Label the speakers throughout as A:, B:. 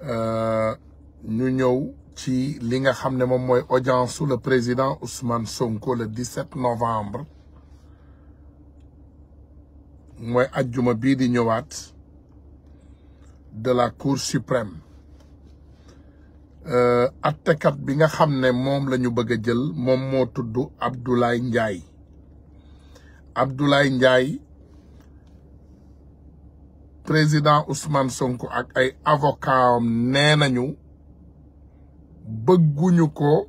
A: ñu ñëw ci li nga xam ne moom mooy audience sous le président Ousmane Sonko le 17 novembre mooy ajjuma bii di ñëwaat de la Cour suprême attekat bi nga xam ne moom la ñu bëgg a jël moom moo tudd Abdoulaye Ndiaye Abdoulaye Ndiaye président Ousmane Sonko ak ay avocat am nee nañu bëgguñu ko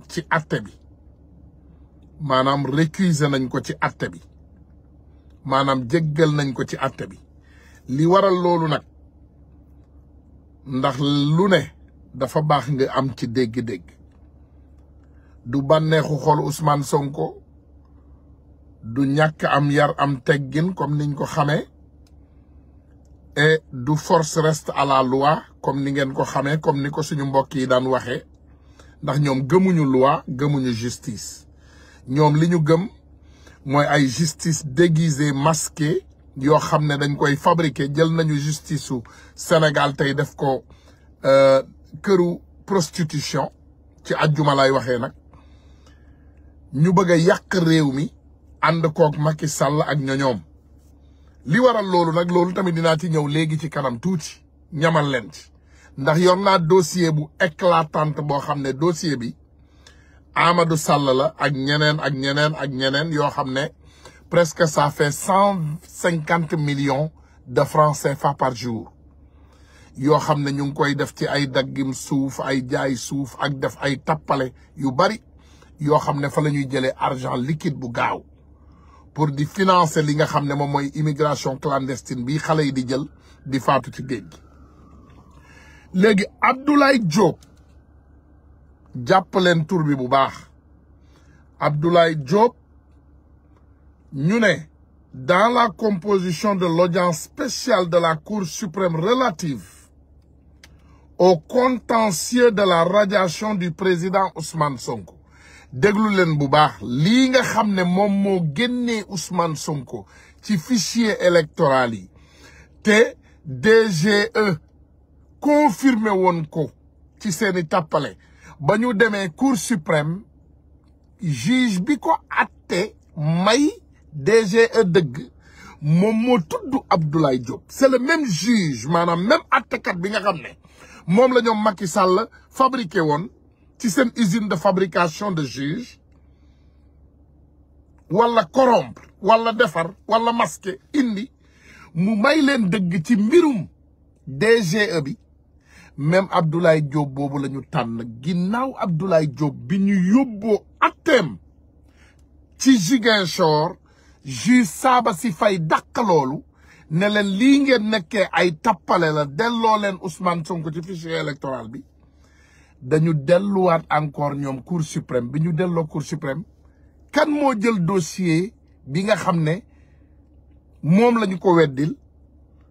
A: ci atte bi maanaam récuser nañ ko ci atte bi maanaam jéggal nañ ko ci atte bi li waral loolu nag ndax lu ne dafa baax nga am ci dégg-dégg du bànneexu xol Ousmane Sonko du ñàkk am yar am teggin comme niñ ko xamee et du force reste à la loi comme ni ngeen ko xamee comme ni ko suñu mbokk yi daan waxee ndax ñoom gëmuñu loi gëmuñu justice ñoom li ñu gëm mooy ay justice déguisée masquée yoo xam ne dañ koy fabriquer jël nañu justice su Sénégal tey def ko këru prostitution ci àjjuma lay waxee nag ñu bëgg a yàq réew mi ànd koog Macky Sall ak ñoñoom li waral loolu nag loolu tamit dinaa ci ñëw léegi ci kanam tuuti ñamal leen ci ndax yor naa dossier bu éclatante boo xam ne dossier bi Amadou Sall la ak ñeneen yoo xam ne presque ça fait 150 millions de francs CFA par jour yoo xam ne ñu ngi koy def ci ay daggim suuf ay jaay suuf ak def ay tappale yu bari yoo xam ne fa la ñuy jëlee argent liquide bu gaaw pour di financer li nga xam ne moom mooy immigration clandestine bi xale yi di jël di faatu ci géej gi léegi Abdoulaye Diop jàpp leen tur bi bu baax Abdoulaye Diop ñu ne dans la composition de l'audience spéciale de la Cour suprême relative au contentieux de la radiation du président Ousmane Sonko déglu leen bu baax lii nga xam ne moom moo génnee Ousmane Sonko ci fichier électoral yi te DGE confirmé woon ko ci seeni tàppale ba ñu demee Cour suprême juge bi ko atte may DGE dëgg moom moo tudd Abdoulaye Diop c'est le même juge maanaam même attekat bi nga xam ne moom la ñoom Macky Sall fabriqué woon ci seen usine de fabrication de juge wala corrompre wala defar wala masquer indi mu may leen dëgg ci mbirum DGE bi même Abdoulaye Diop boobu la ñu tànn ginnaaw Abdoulaye Diop bi ñu yóbboo atteem ci Ziguinchor juge saaba si fay dàq loolu ne leen lii ngeen nekkee ay tappale la delloo leen Ousmane Sonko ci fichier électoral bi dañu delluwaat encore ñoom Cour suprême bi ñu delloo Cour suprême kan moo jël dossier bi nga xam ne moom la ñu ko weddil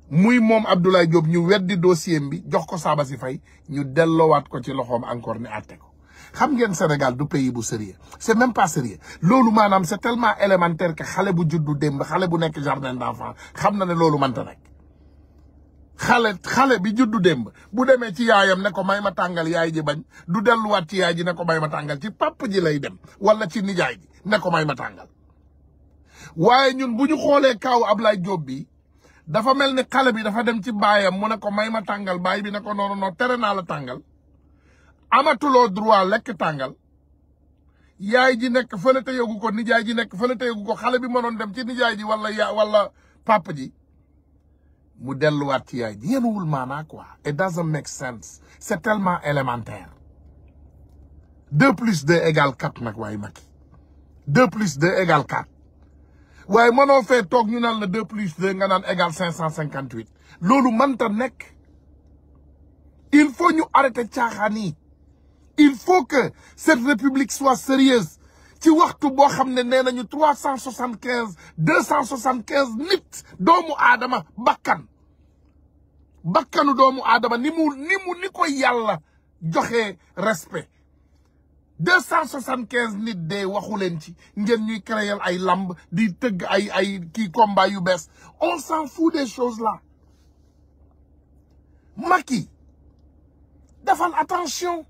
A: muy moom Abdoulaye Diop ñu weddi dossier bi jox ko saaba si fay ñu delloowaat ko ci loxoom encore ne àtte ko xam ngeen Sénégal du pays bu sérieux c'est même pas sérieux loolu maanaam c'est tellement élémentaire que xale bu juddu démb xale bu nekk jardin d'enfant xam na ne loolu mënta nekk xale bi juddu démb bu demee ci yaayam ne ko may ma tàngal yaay ji bañ du delluwaat ci yaay ji ne ko may ma tàngal ci papa ji lay dem wala ci nijaay ji ne ko may ma tàngal waaye ñun bu ñu xoolee kaaw Abdoulaye Diop bi dafa mel ni xale bi dafa dem ci baayam mu ne ko may ma tàngal baay bi ne ko non tere naa la tàngal amatuloo droit lekk tàngal yaay ji nekk fële te yëgu ko nijaay ji nekk fële te yëgu ko xale bi mënoon dem ci nijaay ji wala papa ji mu delluwaat ci yaay ji yenuwul maanaa quoi it doesn't make sense c'est tellement élémentaire 2 + 2 = 4 nag waaye Macky 2 + 2 = 4 waaye mënoo fee toog ñu naan la 2 + 2 nga naan = 558 loolu mënta nekk il faut ñu arrêter caaxaan yi il faut que cette république soit sérieuse ci waxtu boo xam ne nee nañu 375 275 nit doomu aadama bakkanu doomu aadama ni ko yàlla joxe respect 275 nit de waxu leen ci ngeen ñuy créer ay lamb di tëgg ay kii combat yu bees on s'en fout des choses là Macky defal attention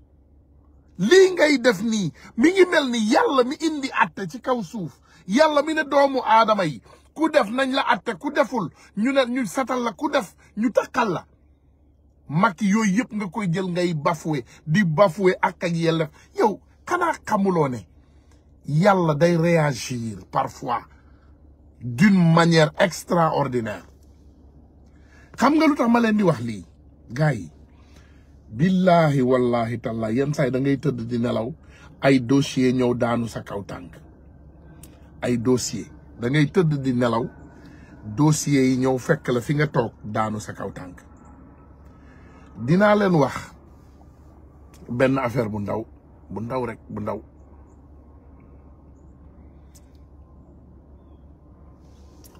A: lii ngay def nii mi ngi mel ni yàlla mi indi atte ci kaw suuf yàlla mi ne doomu aadama yi ku def nañ la atte ku deful ñu ne ñu setal la ku def ñu takkal la Macky yooyu yëpp nga koy jël ngay bafoué di bafoué ak yelleef yow xanaa xamuloo ne yàlla day réagir parfois d'une manière extraordinaire xam nga lu tax ma leen di wax lii gars yi billahi wallahi taala yenn saay da ngay tëdd di nelaw ay dossier ñëw daanu sa kaw tànk ay dossier da ngay tëdd di nelaw dossier yi ñëw fekk la fi nga toog daanu sa kaw tànk dinaa leen wax benn affaire bu ndaw rek bu ndaw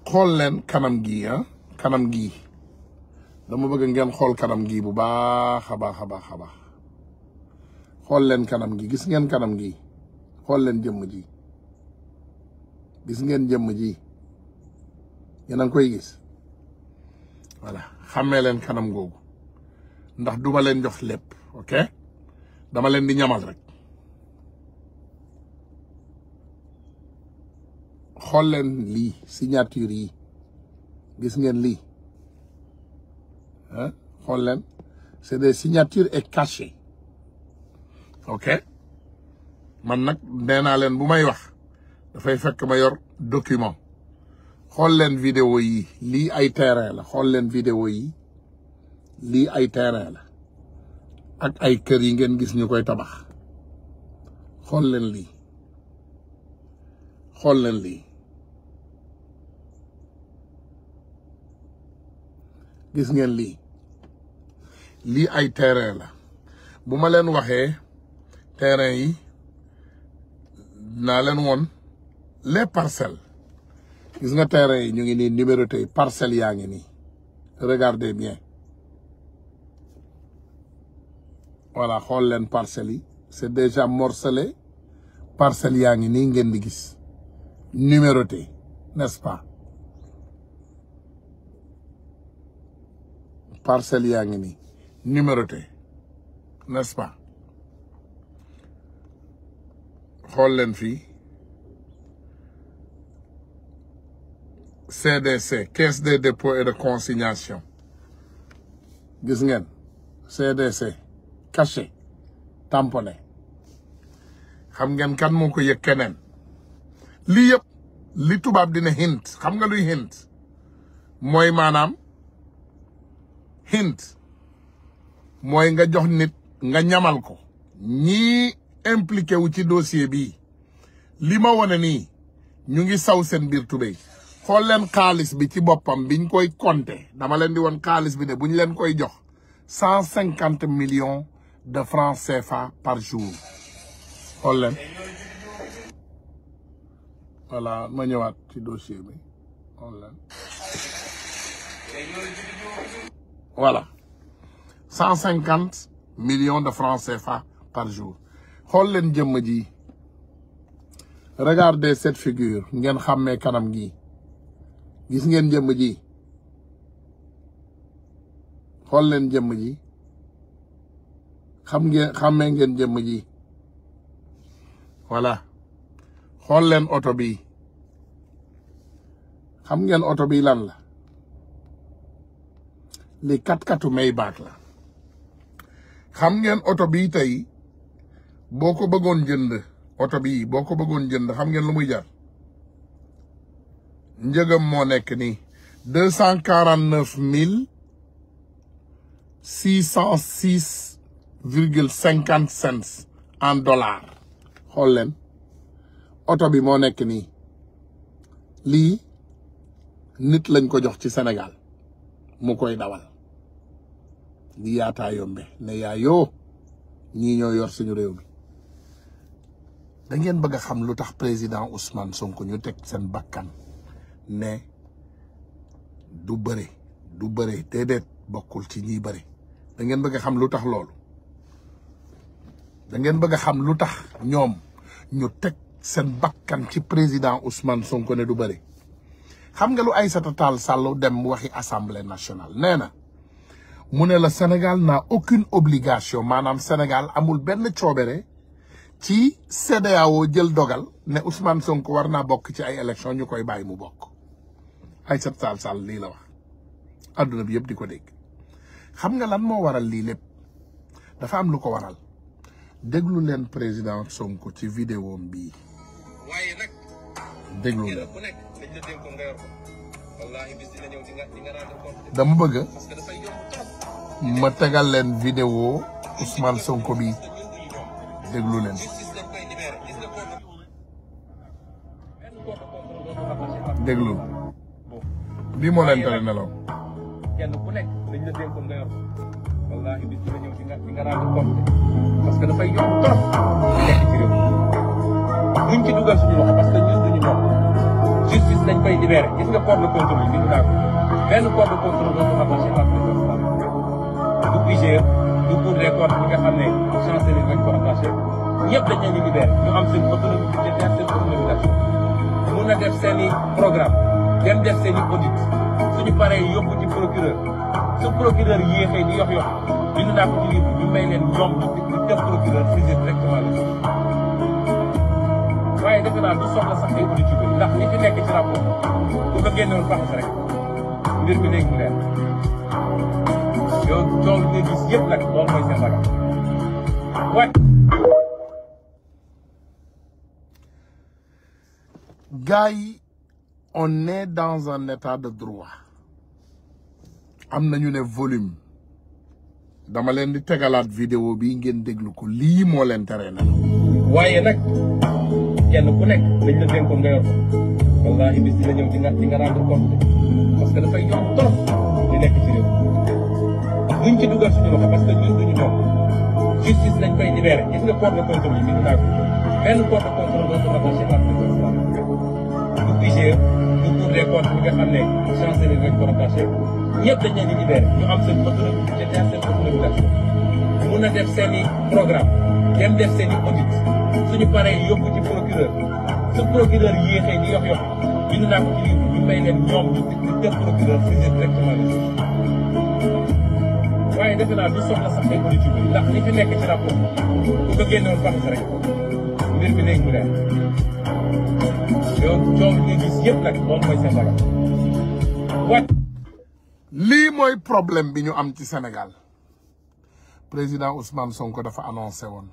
A: xool leen kanam gi kanam gi dama bëgg ngeen xool kanam gi bu baax a baax xool leen kanam gi gis ngeen kanam gi xool leen jëmm ji gis ngeen jëmm ji yéen a ngi koy gis voilà xàmmee leen kanam googu ndax duma leen jox lépp ok dama leen di ñamal rek xool leen lii signature yi gis ngeen lii xool leen c'est des signatures et cachets ok man nag nee naa leen bu may wax dafay fekk ma yor document xool leen vidéo yi lii ay terrain la xool leen vidéo yi lii ay terrain la ak ay kër yi ngeen gis ñu koy tabax xool leen lii xool leen lii gis ngeen lii ay terrain la bu ma leen waxee terrain yi naa leen woon les parcelles gis nga terrain yi ñu ngi nii numéroté parcelles yaa ngi nii regardez bien voilà xool leen parcelles yi c'est déjà morcelé parcelles yaa ngi nii ngeen di gis numéroté n'est-ce pas parcelles yaa ngi nii numéroté n'est-ce pas xool leen fii CDC caisse de dépôt et de consignation gis ngeen CDC caché tamponné xam ngeen kan moo ko yëg keneen lii yëpp li tubaab dina hint xam nga luy hint mooy maanaam hint mooy nga jox nit nga ñamal ko ñii impliqué wu ci dossier bii li ma wane nii ñu ngi saw seen biir tubéy xool leen xaalis bi ci boppam biñ koy compter dama leen di woon xaalis bi ne buñ leen koy jox 150 millions de francs CFA par jour xool leen voilà ma ñëwaat ci dossier bi xool leen voilà 150 millions de francs CFA par jour xool leen jëmm ji regardez cette figure ngeen xàmmee kanam gi gis ngeen jëmm ji xool leen jëmm ji xàmmee ngeen jëmm ji voilà xool leen oto bi xam ngeen oto bi lan la li 4x4 Maybach la xam ngeen oto bi tey boo ko bëggoon jënd oto bi boo ko bëggoon jënd xam ngeen lu muy jar njëgam moo nekk nii 249 606,50 cents en dollars xool leen oto bi moo nekk nii lii nit lañ ko jox ci Sénégal mu koy dawal di yaataa yombe ne yaa yoo ñii ñoo yor suñu réew mi da ngeen bëgg a xam lu tax président Ousmane Sonko ñu teg seen bakkan ne du bëre déedéet bokkul ci ñiy bëre da ngeen bëgg a xam lu tax loolu da ngeen bëgg a xam lu tax ñoom ñu teg seen bakkan ci président Ousmane Sonko ne du bëre xam nga lu Aïssata Tall Sall dem waxi assemblée nationale nee na mu ne la Sénégal n'a aucune obligation maanaam Sénégal amul benn coobere ci CEDEAO jël dogal ne Ousmane Sonko war naa bokk ci ay élection ñu koy bàyyi mu bokk Aïssata Tall Sall lii la wax adduna bi yëpp di ko dégg xam nga lan moo waral lii lépp dafa am lu ko waral déglu leen président Sonko ci vidéo bii
B: waaye nag
A: déglu leen
B: ku nekk dañ la dénkoon nga yor ko wallahi bis dina ñëw di nga rendre compte
A: dama bëgg
B: parce que dafay yomb trop
A: ma tegal leen vidéo Ousmane Sonko bi déglu leen
B: justice dañ koy libéré gis nga ko
A: déglu lii moo leen tere nelaw
B: kenn ku nekk dañ la dénkoon nga yor ko wallahi bis dina ñëw di nga rendre compte parce que dafay yomb trop nekk ci réew duñ ci dugal suñu loxo parce que ñun duñu bokk justice dañ koy libéré gis nga corps de contrôle bi ñu naa ko benn corps de contrôle dootu rattaché à président du IGE du Cour des comptes bi nga xam ne chancellerie lañ ko rattaché ñëpp dañ leen di libéré ñu am seen autonomie budgétaire seen autonomie d'action mun a def seen i programme dem def seen i audit suñu paree yóbbu ci procureur su procureur yéexee di yox bind naa ko ci livre ñu may leen ñoom di def procureur saisir directement le juge waaye defe naa du soxla sax ay audit yu bëri ndax li fi nekk ci rapport bu ko génnoon faxas rek mbir mi léegi mu leer yow tool nga gis yëpp nag loolu mooy seen ragal waaye
A: gars yi on est dans un état de droit am nañu ne volume dama leen di tegalaat vidéo bi ngeen déglu ko lii moo leen tere na
B: waaye nag kenn ku nekk dañ la dénkoon nga yor ko wallahi bis dina ñëw di nga rendre compte parce que dafay yomb trop li nekk ci réew duñ ci dugal suñu loxo parce que ñun duñu bokk justice dañ koy libéré gis nga corps de contrôle yi bind naa ko benn corps de contrôle dootu rattaché à président du IGE du Cour des comptes bi nga xam ne chancellerie lañ ko rattaché ñëpp dañ leen di libéré ñu am seen autonomie budgétaire seen autonomie d'action mun a def seen i programme dem def seen i audit suñu paree yóbbu ci procureur su procureur yéexee di yox bind naa ko ci livre ñu may leen ñoom di def procureur saisir directement le juge waaye defe naa du soxla sax ay audit yu bëri ndax li fi nekk ci rapport bu ko génnoon faxas rek mbir mi léegi mu leer yow coow li nga gis yëpp nag loolu mooy seen ragal
A: lii mooy problème bi ñu am ci Sénégal président Ousmane Sonko dafa annoncé woon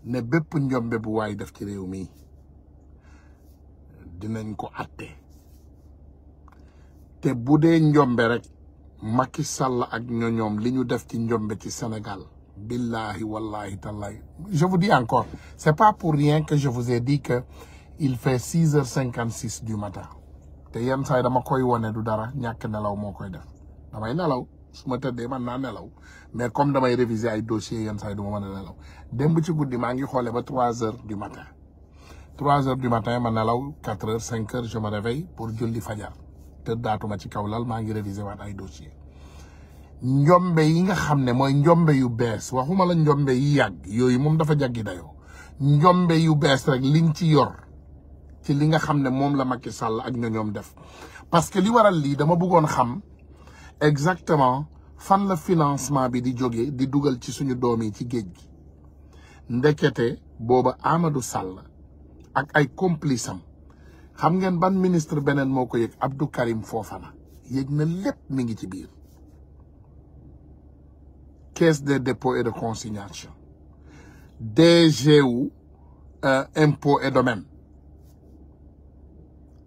A: ne bépp njombe bu waay def ci réew mi dinañ ko atte te bu dee njombe rek Macky Sall ak ñoñoom li ñu def ci njombe ci Sénégal billahi wallahi tallahi je vous dis encore c'est pas pour rien que je vous ai dit que il fait 6h56 du matin te yenn saa yi dama koy wone du dara ñàkk nelaw moo koy def damay nelaw su ma tëddee man naa nelaw mais comme damay réviser ay dossiers yenn saa yi du ma mën a nelaw démb ci guddi maa ngi xoolee ba 3h du matin 3h du matin ma nelaw 4h 5h je me réveille pour julli fajar tëddaatuma ci kaw lal maa ngi réviser waat ay dossiers njombe yi nga xam ne mooy njombe yu bees waxuma la njombe yi yàgg yooyu moom dafa jaggi dayoo njombe yu bees rek liñ ci yor ci li nga xam ne moom la Macky Sall ak ñoom def parce que li waral lii dama bëggoon xam exactement fan la financement bi di jóge di dugal ci suñu doom yi ci géej gi ndekete booba Amadou Sall ak ay complice am xam ngeen ban ministre beneen moo ko yëg Abdou Karim Fofana yëg na lépp mi ngi ci biir caisse des dépôts et de consignation DG wu impôt et domaine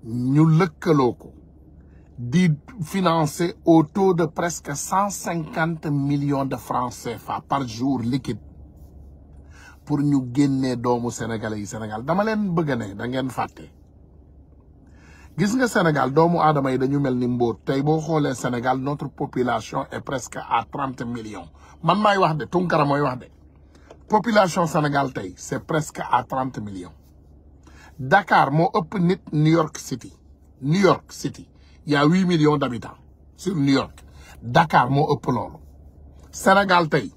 A: ñu lëkkaloo ko di financer au taux de presque 150 millions de francs CFA par jour liquide pour ñu génnee doomu sénégalais yi Sénégal dama leen bëgg ne da ngeen fàtte gis nga Sénégal doomu aadama yi dañu mel ni mbóot tey boo xoolee Sénégal notre population est presque à 30 millions man maay wax de Tunkara mooy wax de population Sénégal tey c'est presque à 30 millions Dakar moo ëpp nit New York City il y a 8 millions d'habitants sur New York Dakar moo ëpp loolu Sénégal tey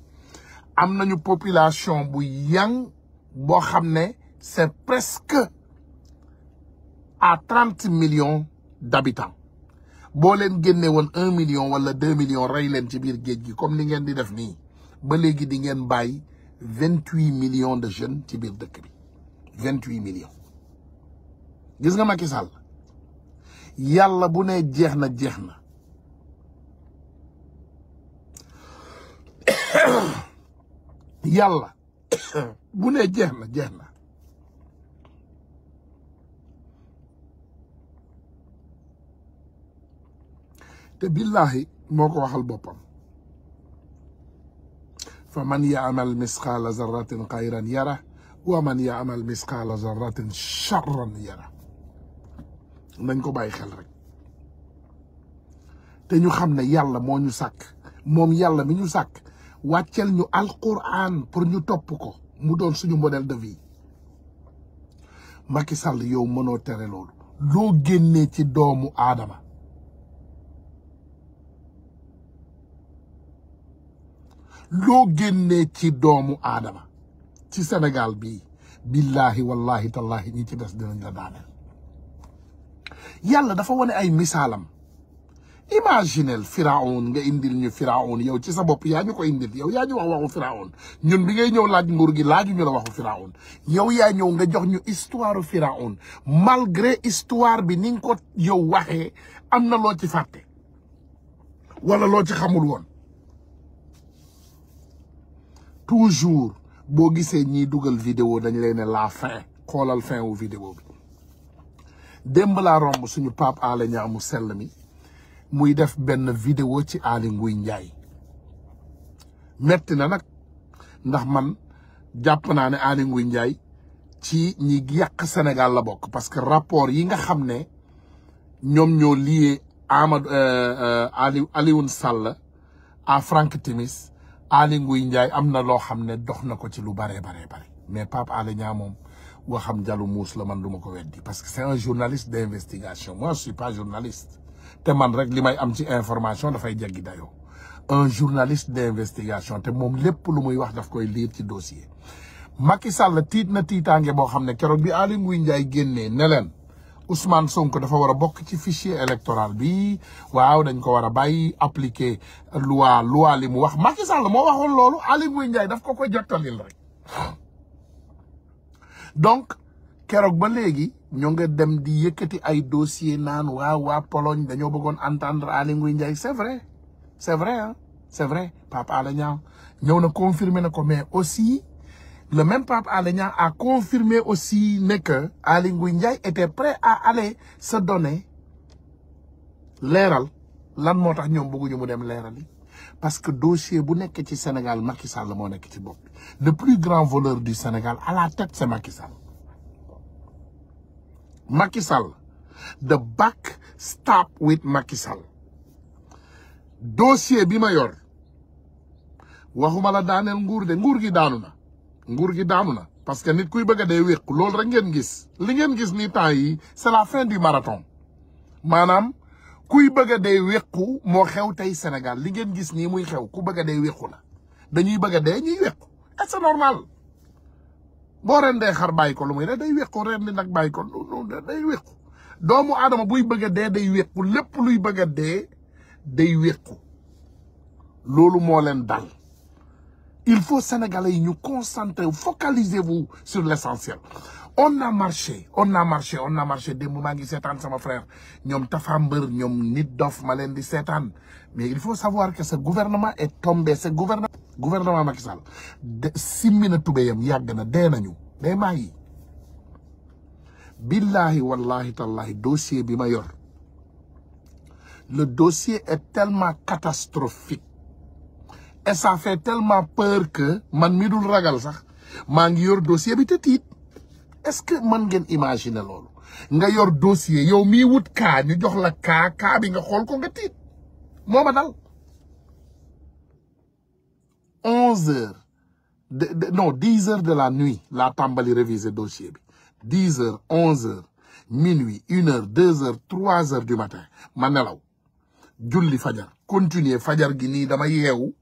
A: am nañu population bu yang boo xam ne c'est presque à 30 millions d'habitants boo leen génne woon 1 million wala 2 millions rey leen ci biir géej gi comme ni ngeen di def nii ba léegi di ngeen bàyyi 28 millions de jeunes ci biir dëkk bi 28 millions. gis nga Macky Sall yàlla bu ne jeex na jeex na yàlla bu ne jeex na jeex na te billahi moo ko waxal boppam fa man yaamal misqaala zarratin xayran yara wa man yaamal misqaala zarratin charran yara nañ ko bàyyi xel rek te ñu xam ne yàlla moo ñu sàkk moom yàlla mi ñu sàkk wàccel ñu alquran pour ñu topp ko mu doon suñu modèle de vie. Macky Sall yow mënoo tere loolu loo génnee ci doomu aadama loo génnee ci doomu aadama ci Sénégal bii billahi wallahi tallahi ñi ci des dinañ la daaneel. yàlla dafa wane ay misaalam imaginel Firawn nga indil ñu Firawn yow ci sa bopp yaa ñu ko indil yow yaa ñu wax waxu Firawn ñun bi ngay ñëw laaj nguur gi laaju ñu la waxu Firawn yow yaa ñëw nga jox ñu histoire Firawn malgré histoire bi ni nga ko yow waxee am na loo ci fàtte wala loo ci xamul woon. toujours boo gisee ñiy dugal vidéo dañ lay ne la fin xoolal fin wu vidéo bi démb laa romb suñu Pape Alé Niang mu sell mi muy def benn vidéo ci Aly Ngouille Ndiaye metti na nag ndax man jàpp naa ne Aly Ngouille Ndiaye ci ñi yàq Sénégal la bokk parce que rapport yi nga xam ne ñoom ñoo lié Amadou Alioune Sall à Franck Timis Aly Ngouille Ndiaye am na loo xam ne dox na ko ci lu bare mais Pape Alé Niang moom waxam jalu muus la man du ma ko weddi parce que c'est un journaliste d'investigation moi je suis pas journaliste te man rek li may am ci information dafay jeggi dayoo un journaliste d'investigation te moom lépp lu muy wax daf koy lire ci dossier. Macky Sall tiit na tiitaange boo xam ne keroog bi Aly Ngouille Ndiaye génnee ne leen Ousmane Sonko dafa war a bokk ci fichier électoral bi waaw dañ ko war a bàyyi appliquer loi li mu wax Macky Sall moo waxoon loolu Aly Ngouille Ndiaye daf ko koy jottalil rek. donc keroog ba léegi ñoo nga dem di yëkkati ay dossier naan waa Pologne dañoo bëggoon entendre Aly Ngouille Ndiaye c'est vrai hein c'est vrai Pape Alé Niang ñëw na confirmer na ko mais aussi le même Pape Alé Niang a confirmé aussi ne que Aly Ngouille Ndiaye était prêt à aller se donner leeral lan moo tax ñoom bëgguñu mu dem leeral yi parce que dossier bu nekk ci Sénégal Macky Sall moo nekk ci bopp le plus grand voleur du Sénégal à la tête c'est Macky Sall. Macky Sall the buck stop with Macky Sall. dossier bi ma yor waxuma la daaneel nguur de nguur gi daanu na parce que nit kuy bëgg a dee wéqu loolu rek ngeen gis li ngeen gis ni temps yi c'est la fin du marathon maanaam kuy bëgg a dee wéqu moo xew tey Sénégal li ngeen gis nii muy xew ku bëgg a dee wéqu la dañuy bëgg a dee ñuy wéqu et c'est normal boo rendee xar bàyyi ko lu muy def day wéqu rendi nag bàyyi ko day wéqu doomu aadama buy bëgg a dee day wéqu lépp luy bëgg a dee day wéqu loolu moo leen dal. Il faut Sénégalais yi ñu concentrer focalisez-vous sur l'essentiel. On a marché démb maa ngi seetaan sama frère ñoom Tafa Mbër ñoom nit dof ma leen di seetaan mais il faut savoir que ce gouvernement est tombé ce gouvernement Macky Sall simmi na tubéyam yàgg na dee nañu day maa yi billahi wallahi tallahi dossier bi ma yor le dossier est tellement catastrophique et ça fait tellement peur que man mi dul ragal sax maa ngi yor dossier bi te tiit est-ce que mën ngeen imaginer loolu nga yor dossier yow mii wut kaa ñu jox la kaa bi nga xool ko nga tiit moo ma dal 10 heures de la nuit laa tàmbali réviser dossier bi 10 heures 11 heures minuit 1 heure 2 heures 3 heures du matin ma nelaw julli fajar continuer fajar gi nii dama yeewu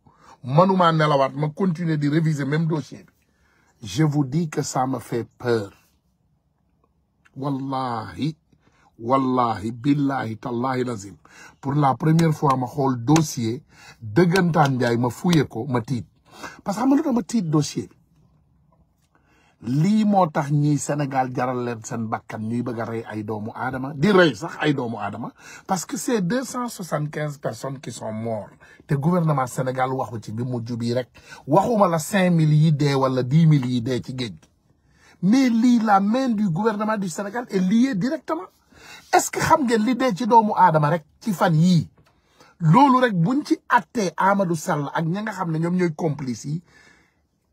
A: manuma nelawaat ma continuer di réviser même dossier bi je vous dis que ça me fait peur wallahi wallahi billahi tallahi lazim pour la première fois ma xool dossier dëggantaan njaay ma fuye ko ma tiit parce que xam nga lu tax ma tiit dossier bi lii moo tax ñiy Sénégal jaral leen seen bakkan ñuy bëgg a rey ay doomu aadama di rey sax ay doomu aadama parce que c'est 275 personnes qui sont mortes te gouvernement Sénégal waxu ci bi mujj bii rek waxuma la 5000 yi dee wala 10 000 yi dee ci géej gi mais lii la main du gouvernement du Sénégal est liée directement est-ce que xam ngeen li dee ci doomu aadama rek ci fan yii loolu rek buñ ci attee Amadou Sall ak ña nga xam ne ñoom ñooy complice yi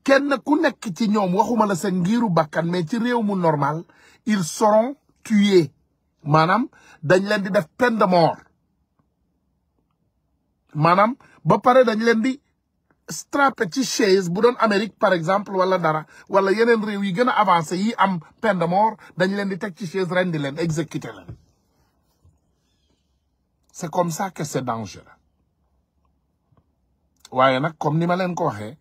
A: kenn ku nekk ci ñoom waxuma la sa ngiru bakkan mais ci réew mu normal ils seront tués maanaam dañ leen di def peine de mort maanaam ba pare dañ leen di strappé ci chaise bu doon Amérique par exemple wala dara wala yeneen réew yi gën a avancé yi am peine de mort dañ leen di teg ci chaise rendi leen exécuté leen c'est comme ça que c'est dangereux waaye nag comme ni ma leen ko waxee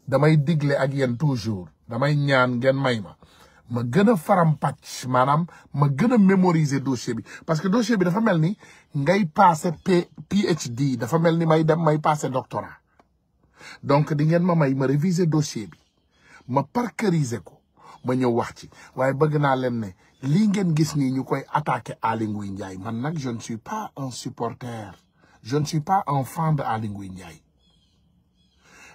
A: damay digle ak yéen toujours damay ñaan ngeen may ma gën a faram-pàcc maanaam ma gën a mémoriser dossier bi parce que dossier bi dafa mel ni ngay passé PhD dafa mel ni may dem may passé doctorat donc di ngeen ma may ma réviser dossier bi ma parceriser ko ma ñëw wax ci waaye bëgg naa leen ne lii ngeen gis nii ñu koy attaqué Aly Ngouille Ndiaye man nag je ne suis pas un supporter je ne suis pas un fan de Aly Ngouille Ndiaye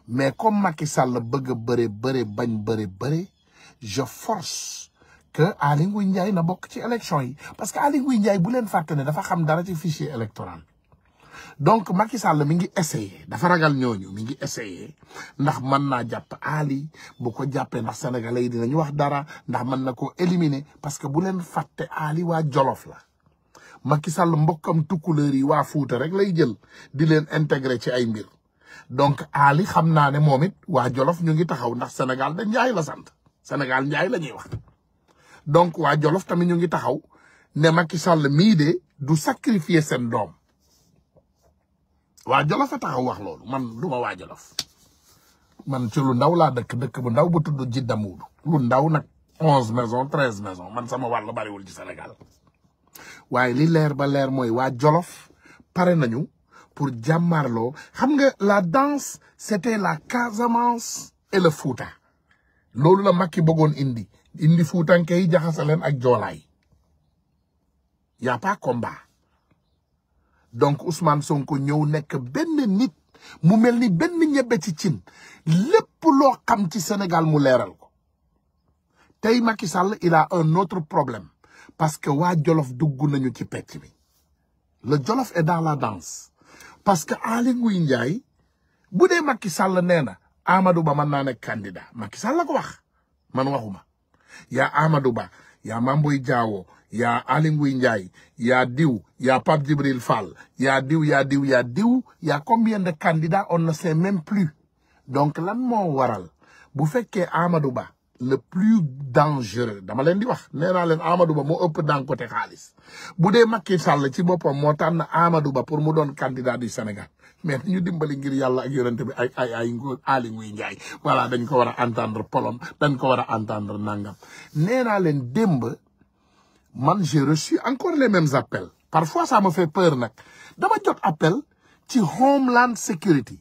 A: mais comme Macky Sall bëgg a bëre bañ bëre je force que Aly Ngouille Ndiaye na bokk ci élection yi parce que Aly Ngouille Ndiaye bu leen fàtte ne dafa xam dara ci fichier électoral donc Macky Sall mi ngi essayé dafa ragal ñooñu mi ngi essayé ndax mën naa jàpp Ali bu ko jàppee ndax sénégalais yi dinañu wax dara ndax mën na koo éliminer parce que bu leen fàtte Ali waa Jolof la Macky Sall mbokkam tukkuleer yi waa Fuuta rek lay jël di leen intégrer ci ay mbir donc Ali xam naa ne moom it waa Jolof ñu ngi taxaw ndax Sénégal da Njaay la sant Sénégal Njaay la ñuy wax donc waa Jolof tamit ñu ngi taxaw ne Macky Sall mii de du sacrifier seen doom waa Jolof a taxaw wax loolu man du ma waa Jolof man ci lu ndaw laa dëkk bu ndaw bu tudd Jidda Muudu lu ndaw nag 11 maisons 13 maisons man sama wàll bariwul ci Sénégal waaye li leer ba leer mooy waa Jolof pare nañu pour jàmmarloo xam nga la danse c'était la Casamance et le Fouta loolu la Macky bëggoon indi Fuutanke yi jaxase leen ak joolaay y a pas combat donc Ousmane Sonko ñëw nekk benn nit mu mel ni benn ñebbe ci cin lépp loo xam ci Sénégal mu leeral ko tey Macky Sall il a un autre problème parce que waa Jolof dugg nañu ci pecc bi le Jolof est dans la danse parce que Aly Ngouille Ndiaye bu dee Macky Sall nee na Amadou Ba mën naa nekk candidat Macky Sall la ko wax man waxuma yaa Amadou Ba yaa Mame Boye Diao yaa Aly Ngouille Ndiaye yaa diw yaa Pape Djibril Fall yaa diw yaa combien de candidats on ne sait même plus donc lan moo waral bu fekkee Amadou Ba le plus dangereux dama leen di wax nee naa leen Amadou Ba moo ëpp daan côté xaalis bu dee Macky Sall ci boppam moo tànn Amadou Ba pour mu doon candidat du Sénégal mais ñu dimbali ngir yàlla ak yonente bi ay Aly Ngouille Ndiaye voilà dañ ko war a entendre polom dañ ko war a entendre nangam nee naa leen démb man j'ai reçu encore les mêmes appels parfois ça me fait peur nag dama jot appel ci Homeland Security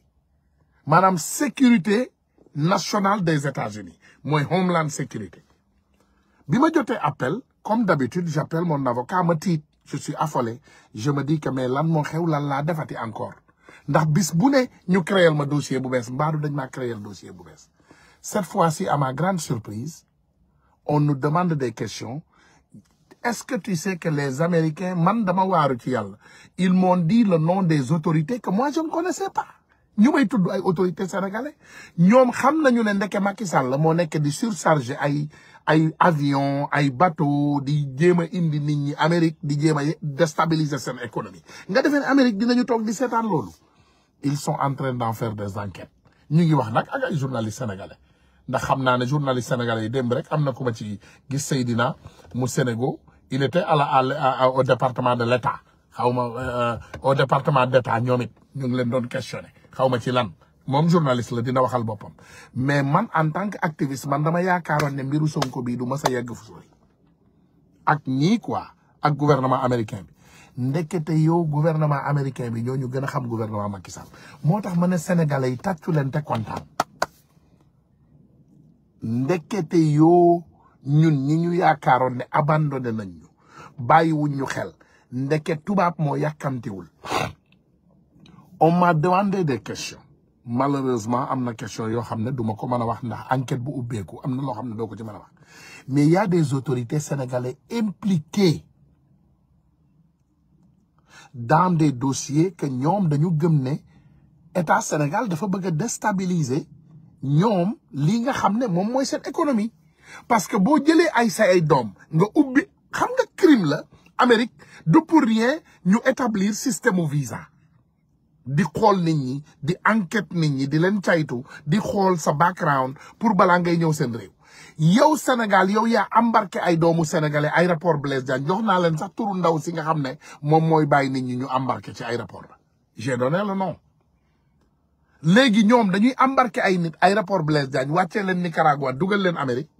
A: maanaam sécurité nationale des États-Unis mooy Homeland Security bi ma jotee appel comme d'habitude j'appelle mon avocat ma tiit je suis affolé je me dis que mais lan moo xew lan laa defati encore ndax bis bu ne ñu créer ma dossier bu bees mbaadu dañ maa créer dossier bu bees cette fois-ci à ma grande surprise on nous demande des questions. Est-ce que tu sais que les Américains, man dama waaru ci yàlla, ils m'ont dit le nom des autorités que moi je ne connaissais pas. ñu may tudd ay autorités sénégalais ñoom xam nañu ne ndeke Macky Sall moo nekk di surcharger ay avion ay bateau di jéem a indi nit ñi Amérique di jéem a déstabiliser seen économie nga defee ne Amérique dinañu toog di seetaan loolu. Ils sont en train d'en faire des enquêtes ñu ngi wax nag ak ay journalistes sénégalais ndax xam naa ne journalistes sénégalais yi démb rek am na ku ma ci gis Seydina mu Sénégal il était au département de l'État xaw ma au département d'État ñoom it ñu ngi leen doon questionné xaw ma ci lan moom journaliste la dina waxal boppam mais man en tant que activiste man dama yaakaaroon ne mbiru Sonko bii du ma sa yegg fu sori ak ñii quoi ak gouvernement américain bi ndekete yow gouvernement américain bi ñoo ñu gën a xam gouvernement Macky Sall moo tax ma ne sénégalais yi tàccu leen te kontaan ndekete yoo ñun ñi ñu yaakaaroon ne abandonné nañ ñu bàyyiwuñ ñu xel ndeke tubaab moo yàkkamtiwul. On m'a demandé des questions malheureusement am na question yoo xam ne duma ko mën a wax ndax enquête bu ubbeeku am na loo xam ne doo ko ci mën a wax mais il y a des autorités sénégalais impliquées dans des dossiers que ñoom dañu gëm ne état Sénégal dafa bëgg a déstabiliser ñoom lii nga xam ne moom mooy seen économie parce que boo jëlee ay say ay doom nga ubbi xam nga crime la Amérique du pour rien ñu établir système u visa di xool nit ñi di enquête nit ñi di leen caytu di xool sa background pour balaa ngay ñëw seen réew yow Sénégal yow yaa embarqué ay doomu sénégalais aéroport Blaise Diagne jox naa leen sax turu ndaw si nga xam ne moom mooy bàyyi nit ñi ñu embarqué ci aéroport la j'ai donné le nom léegi ñoom dañuy embarqué ay nit aéroport Blaise Diagne wàccee leen Nicaragua dugal leen Amérique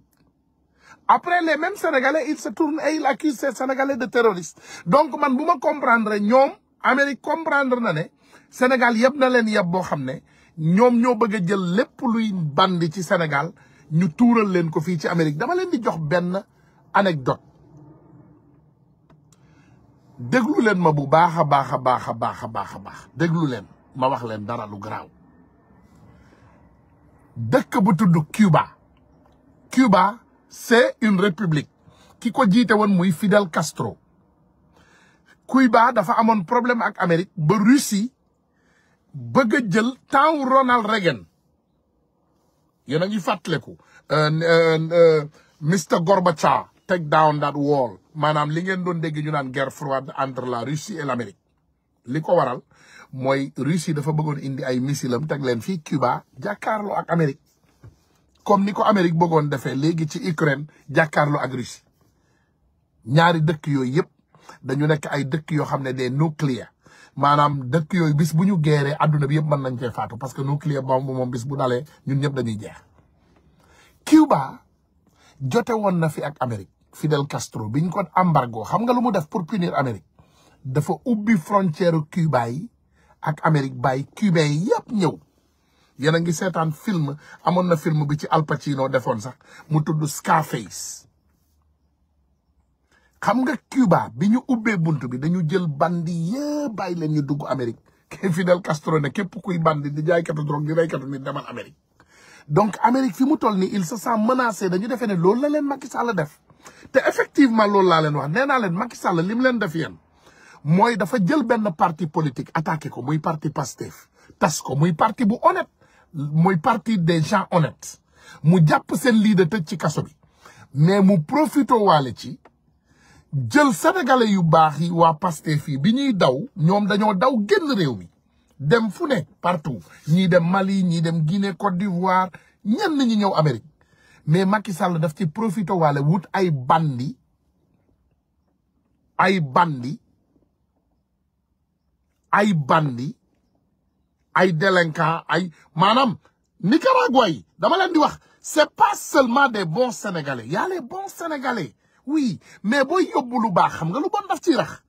A: après les mêmes sénégalais ils se tournent et ils accusent ces sénégalais de terroristes donc man bu ma comprendre ñoom Amérique comprendre na ne Sénégal yëpp na leen yëpp boo xam ne ñoom ñoo bëgg a jël lépp luy bandi ci Sénégal ñu tuural leen ko fii ci Amérique dama leen di jox benn anecdote déglu leen ma bu baax a baax a baax a baax a baax a baax déglu leen ma wax leen dara lu garaaw dëkk bu tudd Cuba c'est une république ki ko jiite woon muy Fidel Castro Cuba dafa amoon problème ak Amérique ba Russie bëgg a jël temps Ronald Reagan yéen a ngi fàttaliku Mr Gorbachev take down that wall maanaam li ngeen doon dégg ñu naan guerre froide entre la Russie et l'Amérique li ko waral mooy Russie dafa bëggoon indi ay missilam teg leen fii Cuba jàkkaarloo ak Amérique comme ni ko Amérique bëggoon defee léegi ci Ukraine jàkkaarloo ak Russie ñaari dëkk yooyu yëpp dañu nekk ay dëkk yoo xam ne des nucléaires maanaam dëkk yooyu bis bu ñu geeree adduna bi yëpp mën nañ cee faatu parce que nucléaire bombe moom bis bu dalee ñun ñëpp dañuy jeex. Cuba jote woon na fi ak Amérique Fidel Castro biñ ko embargo xam nga lu mu def pour punir Amérique dafa ubbi frontière Cuba yi ak Amérique bàyyi cubain yi yëpp ñëw. yéen a ngi seetaan film amoon na film bi ci Al Pacino defoon sax mu tudd Scarface xam nga Cuba bi ñu ubbee buntu bi dañu jël bandi yëpp bàyyi leen ñu dugg Amérique Fidel Castro ne képp kuy bandi di jaaykatu drogue di reykatu nit demal Amérique donc Amérique fi mu toll nii il se sent menacé dañu defee ne loolu la leen Macky Sall def te effectivement loolu laa leen wax nee naa leen Macky Sall li mu leen def yéen mooy dafa jël benn parti politique attaqué ko muy parti Pastef tas ko muy parti bu honnête muy parti des gens honnêtes mu jàpp seen leader tëj ci kaso bi mais mu profité waale ci jël sénégalais yu baax yi waa Pastef yi bi ñuy daw ñoom dañoo daw génn réew mi dem fu ne partout ñii dem Mali ñii dem Guinée Côte d'Ivoire ñenn ñi ñëw Amérique mais Macky Sall daf ci profité waale wut ay bandi ay délinquants ay maanaam Nicaragua yi dama leen di wax c'est pas seulement des bons sénégalais y a les bons sénégalais oui mais booy yóbbu lu baax xam nga lu bon daf ciy rax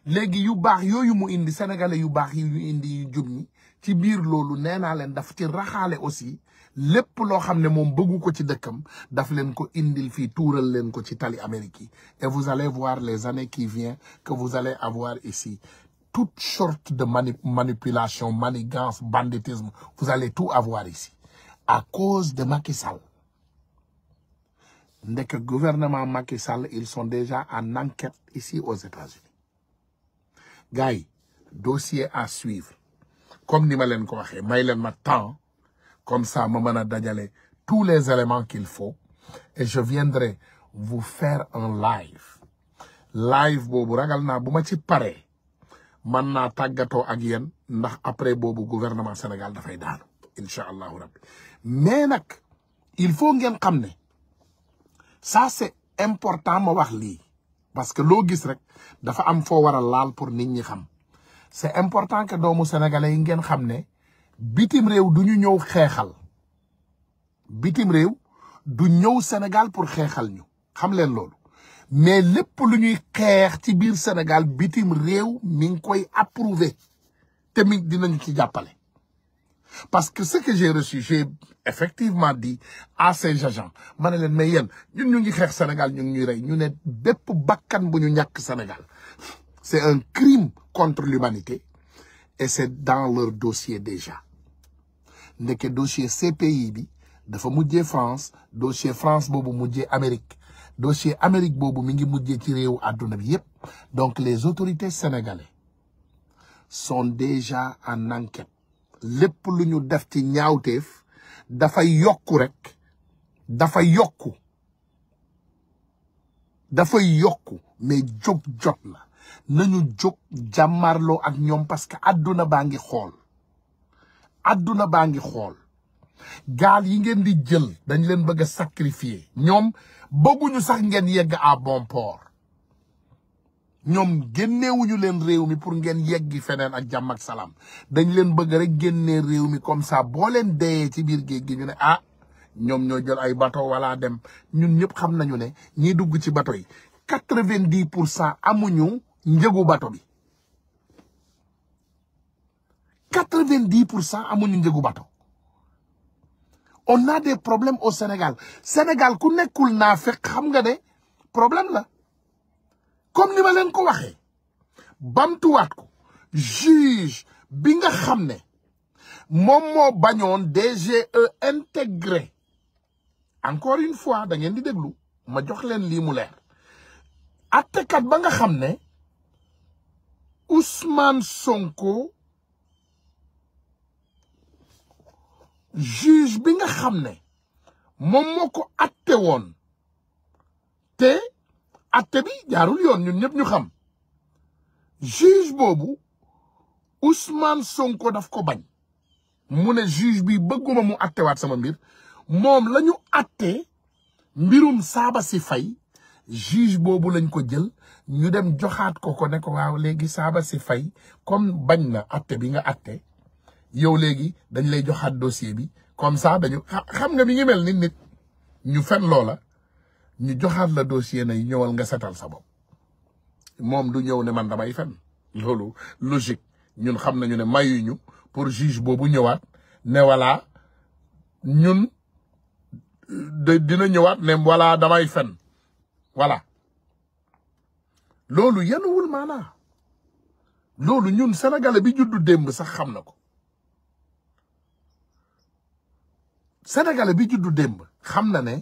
A: léegi yu baax yooyu mu indi sénégalais yu baax yi ñu indi yu jub ñi ci biir loolu nee naa leen daf ci raxaale aussi lépp loo xam ne moom bëggu ko ci dëkkam daf leen ko indil fii tuural leen ko ci tali Amérique yi et vous allez voir les années qui viennent que vous allez avoir ici toute sorte de manipulation, manigance, banditisme, vous allez tout avoir ici. À cause de Macky Sall. Dès que le gouvernement Macky Sall, ils sont déjà en enquête ici aux États-Unis. Gars, dossier à suivre. Comme ni ma leen ko waxee, may leen ma temps, comme ça, ma mën a dajale tous les éléments qu'il faut, et je viendrai vous faire un live. Live boobu ragal naa bu ma ci paree. man naa tàggatoo ak yéen ndax après boobu gouvernement Sénégal dafay daanu incha allahu rabbi mais nag il faut ngeen xam ne ça c'est important ma wax lii parce que loo gis rek dafa am foo war a laal pour nit ñi xam c'est important que doomu sénégalais yi ngeen xam ne bitim réew du ñu ñëw xeexal bitim réew du ñëw Sénégal pour xeexal ñu xam leen loolu mais lépp lu ñuy xeex ci biir Sénégal bitim réew mi ngi koy approuvé te mi dinañu ci jàppale. Parce que ce que j'ai reçu, j'ai effectivement dit à ces agents, ma ne leen mais yéen ñun ñu ngi xeex Sénégal ñu ngi ñuy rey ñu ne bépp bakkan bu ñu ñàkk Sénégal c'est un crime contre l'humanité et c'est dans leur dossier déjà. Ndeke dossier CPI bi dafa mujjee France, dossier France boobu mujjee Amérique, dossier Amérique boobu mi ngi mujjee ci réewu àdduna bi yépp. Donc les autorités sénégalaises sont déjà en enquête. Lépp lu ñu def ci ñaawteef dafay yokku rek, dafay yokku mais jóg jot na. Nañu jóg jàmmarloo ak ñoom parce que àdduna baa ngi xool. Àdduna baa ngi xool. Gaal yi ngeen di jël dañ leen bëgg a sacrifier. Ñoom bëgguñu sax ngeen yegg à bon port. ñoom génneewuñu leen réew mi pour ngeen yeggi feneen ak jàmm ak salaam dañ leen bëgg rek génnee réew mi comme ça boo leen deyee ci biir géej gi ñu ne ah ñoom ñoo jël ay bateau wala dem ñun ñëpp xam nañu ne ñiy dugg ci bateau yi 90% amuñu njëgu bateau bi 90% amuñu njëgu bateau. On a des problèmes au Sénégal. Sénégal ku nekkul naa fekk xam nga ne problème la. Comme ni ma leen ko waxee bamtuwaat ko juge bi nga xam ne moom moo bañoon DGE intégré encore une fois da ngeen di déglu ma jox leen lii mu leer attekat ba nga xam ne Ousmane Sonko juge bi nga xam ne moom moo ko atte woon te atte bi jaarul yoon ñun ñëpp ñu xam juge boobu Ousmane Sonko daf ko bañ mu ne juge bi bëgguma mu attewaat sama mbir moom la ñu atte mbirum saaba si fay juge boobu lañ ko jël ñu dem joxaat ko ne ko waaw léegi saaba si fay comme bañ na atte bi nga atte yow léegi dañ lay joxaat dossier bi comme ça dañu xam nga mi ngi mel ni nit ñu fen loola ñu joxaat la dossier na ñëwal nga setal sa bopp moom du ñëw ne man damay fen loolu logique ñun xam nañu ne mayuñu pour juge boobu ñëwaat ne voilà ñun dina ñëwaat ne voilà damay fen voilà loolu yenuwul maanaa loolu ñun sénégalais bi juddu démb sax xam na ko sénégalais bi juddu démb xam na ne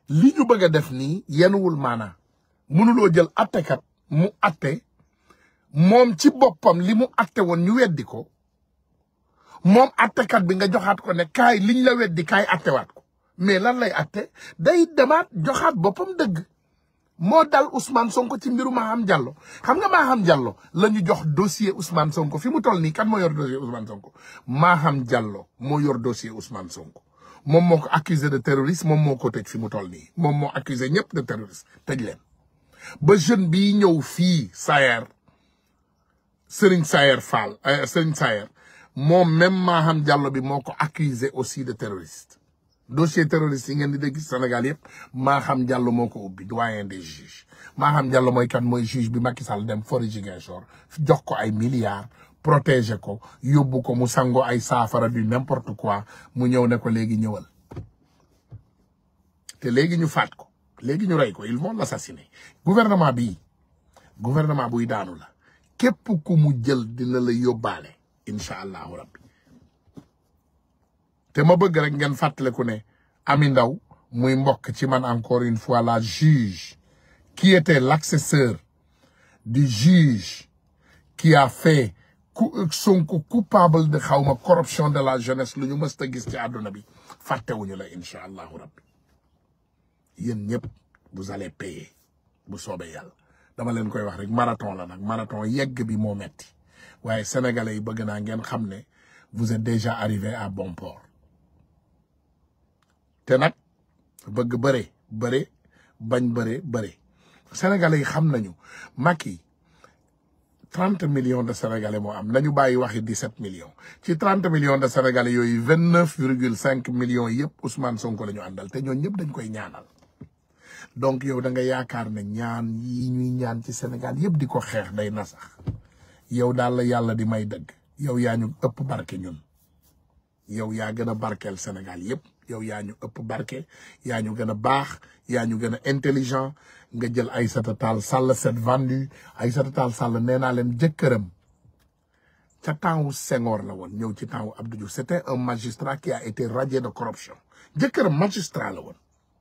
A: li ñu bëgg a def nii yenuwul maanaa mënuloo jël attekat mu atte moom ci boppam li mu atte woon ñu weddi ko moom attekat bi nga joxaat ko ne kaay liñ la weddi kaay attewaat ko mais lan lay atte day demaat joxaat boppam dëgg moo dal Ousmane Sonko ci mbiru Maham Diallo xam nga Maham Diallo la ñu jox dossier Ousmane Sonko fi mu toll nii kan moo yor dossier Ousmane Sonko Maham Diallo moo yor dossier Ousmane Sonko moom moo ko accusé de terrorisme moom moo ko tëj fi mu toll nii moom moo accusé ñëpp de terrorisme tëj leen ba jeune bi ñëw fii Sayer Serigne Sayer Fall Serigne Sayer moom même Maham Diallo bi moo ko accusé aussi de terroriste dossier terroriste yi ngeen di dégg Sénégal yëpp Maham Diallo moo ko ubbi doyen des juges Maham Diallo mooy kan mooy juge bi Macky Sall dem fori Ziguinchor jox ko ay milliards protéger ko yóbbu ko mu sango ay saafara du n'importe quoi mu ñëw ne ko léegi ñëwal te léegi ñu faat ko léegi ñu rey ko ils vont l'assassiner gouvernement bii gouvernement buy daanu la képp ku mu jël dina la yóbbaale incha allahu rabbi te ma bëgg rek ngeen fàttaliku ne Ami Ndaw muy mbokk ci man encore une fois la juge qui était l'accesseur du juge qui a fait Sonko coupable de xawma corruption de la jeunesse lu ñu mës a gis ci àdduna bi fàttewuñu la incha allahu rabbi yéen ñëpp vous allez payer bu soobee yàlla dama leen koy wax rek marathon la nag marathon yegg bi moo metti waaye sénégalais yi bëgg naa ngeen xam ne vous êtes déjà arrivé à bon port te nag bëgg bëre bañ bëre sénégalais yi xam nañu Macky 30 millions de sénégalais moo am nañu bàyyi waxi 17 millions ci 30 millions de sénégalais yooyu 29,5 millions yëpp Ousmane Sonko la ñu àndal te ñooñu ñëpp dañ koy ñaanal donc yow da nga yaakaar ne ñaan yi ñuy ñaan ci Sénégal yëpp di ko xeex day na sax yow daal la yàlla di may dëgg yow yaa ñu ëpp barke ñun yow yaa gën a barkeel Sénégal yëpp yow yaa ñu ëpp barke yaa ñu gën a baax yaa ñu gën a intelligent nga jël Aïssata Tall Sall cette vendue Aïssata Tall Sall nee naa leen jëkkëram ca temps wu Senghor la woon ñëw ci temps wu Abdou Diouf c'était un magistrat qui a été radié de corruption jëkkëram magistrat la woon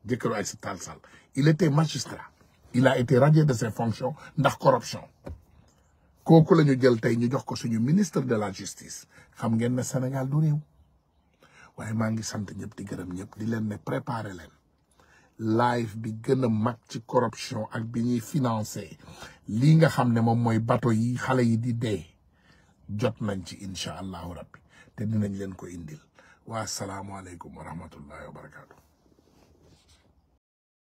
A: jëkkëru Aïssata Tall Sall il était magistrat il a été radié de ses fonctions ndax corruption kooku la ñu jël tey ñu jox ko suñu ministre de la justice xam ngeen ne Sénégal du réew waaye maa ngi sant ñëpp di gërëm ñëpp di leen ne préparer leen live bi gën a mag ci corruption ak bi ñuy financé lii nga xam ne moom mooy bateau yi xale yi di dee jot nañ ci incha allahu rabbi te dinañ leen ko indil wa salaamu aleykum wa rahmatullahi wa barakatu